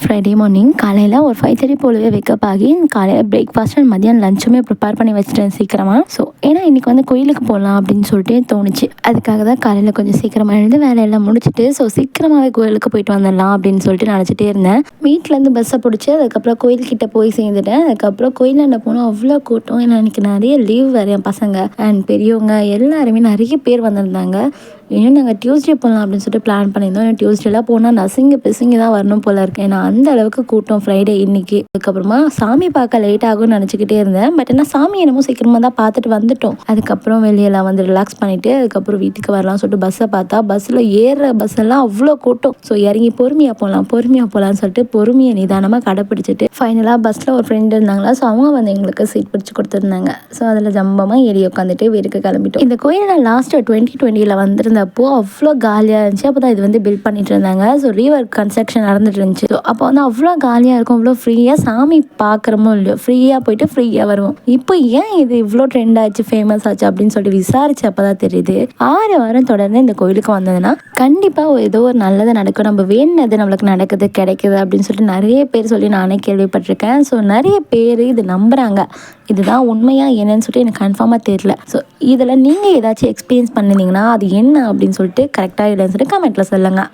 Friday morning காலையில் ஒரு 5:30 போலவே வெக்கப் ஆகி காலையில் பிரேக்ஃபாஸ்ட் அண்ட் மதியம் லஞ்சுமே ப்ரிப்பேர் பண்ணி வச்சுட்டேன் சீக்கிரமாக. ஸோ ஏன்னா இன்றைக்கி வந்து கோயிலுக்கு போகலாம் அப்படின்னு சொல்லிட்டு தோணுச்சு. அதுக்காக தான் காலையில் கொஞ்சம் சீக்கிரமாக எழுந்து வேலையெல்லாம் முடிச்சுட்டு ஸோ சீக்கிரமாகவே கோயிலுக்கு போயிட்டு வந்துடலாம் அப்படின்னு சொல்லிட்டு நினச்சிட்டே இருந்தேன். வீட்டிலேருந்து பஸ்ஸை பிடிச்சி அதுக்கப்புறம் கோயில்கிட்ட போய் சேர்ந்துட்டேன். அதுக்கப்புறம் கோயிலாண்ட போனால் அவ்வளோ கூட்டம். ஏன்னா எனக்கு நிறைய லீவ் வேறு என் பசங்க அண்ட் பெரியவங்க எல்லாருமே நிறைய பேர் வந்திருந்தாங்க. இன்னும் நாங்கள் டியூஸ்டே போகலாம் அப்படின்னு சொல்லிட்டு பிளான் பண்ணியிருந்தோம். டியூஸ்டேலாம் போனால் நசுங்கி பிசுங்கி தான் வரணும் போல இருக்கேன். ஏன்னா அந்த அளவுக்கு கூட்டம் ஃப்ரைடே இன்னைக்கு. அதுக்கப்புறமா சாமி பார்க்க லேட் ஆகும்னு நினச்சிக்கிட்டே இருந்தேன். பட் ஆனால் சாமி என்னமோ சீக்கிரமாக தான் பார்த்துட்டு வந்துட்டோம். அதுக்கப்புறம் வெளியெல்லாம் வந்து ரிலாக்ஸ் பண்ணிவிட்டு அதுக்கப்புறம் வீட்டுக்கு வரலாம்னு சொல்லிட்டு பஸ்ஸை பார்த்தா பஸ்ஸில் ஏறுற பஸ்ஸெல்லாம் அவ்வளோ கூட்டம். ஸோ இறங்கி பொறுமையாக போகலான்னு சொல்லிட்டு பொறுமையை நிதானமாக கடைப்பிடிச்சிட்டு ஃபைனலாக பஸ்ஸில் ஒரு ஃப்ரெண்டு இருந்தாங்களா. ஸோ அவங்க வந்து எங்களுக்கு சீட் பிடிச்சி கொடுத்துருந்தாங்க. ஸோ அதில் ஜம்பமாக ஏறி உட்காந்துட்டு வீட்டுக்கு கிளம்பிட்டோம். இந்த கோயிலில் லாஸ்ட்டு 2020 வந்திருந்தப்போ அவ்வளோ காலியாக இருந்துச்சு. அப்போ தான் இது வந்து பில்ட் பண்ணிட்டு இருந்தாங்க. ஸோ ரீவர் கன்ஸ்ட்ரக்ஷன் நடந்துட்டு இருந்துச்சு. ஸோ அப்போ வந்து அவ்வளோ காலியாக இருக்கும், அவ்வளோ ஃப்ரீயாக சாமி பார்க்குறமோ இல்லையோ ஃப்ரீயாக போயிட்டு ஃப்ரீயாக வருவோம். இப்போ ஏன் இது இவ்வளோ ட்ரெண்ட் ஆச்சு, ஃபேமஸ் ஆச்சு அப்படின்னு சொல்லிட்டு விசாரிச்சு அப்போ தான் தெரியுது. 6 வாரம் தொடர்ந்து இந்த கோயிலுக்கு வந்ததுன்னா கண்டிப்பாக ஏதோ ஒரு நல்லது நடக்கும், நம்ம வேணுனது நம்மளுக்கு நடக்குது கிடைக்குது அப்படின்னு சொல்லிட்டு நிறைய பேர் சொல்லி நானே கேள்விப்பட்டிருக்கேன். ஸோ நிறைய பேர் இது நம்புகிறாங்க. இதுதான் உண்மையாக என்னன்னு சொல்லிட்டு எனக்கு கன்ஃபார்மாக தெரியல. ஸோ இதில் நீங்கள் ஏதாச்சும் எக்ஸ்பீரியன்ஸ் பண்ணியிருந்தீங்கன்னா அது என்ன அப்படின்னு சொல்லிட்டு கரெக்டாக இல்லைன்னு சொல்லிட்டு கமெண்ட்டில் சொல்லுங்கள்.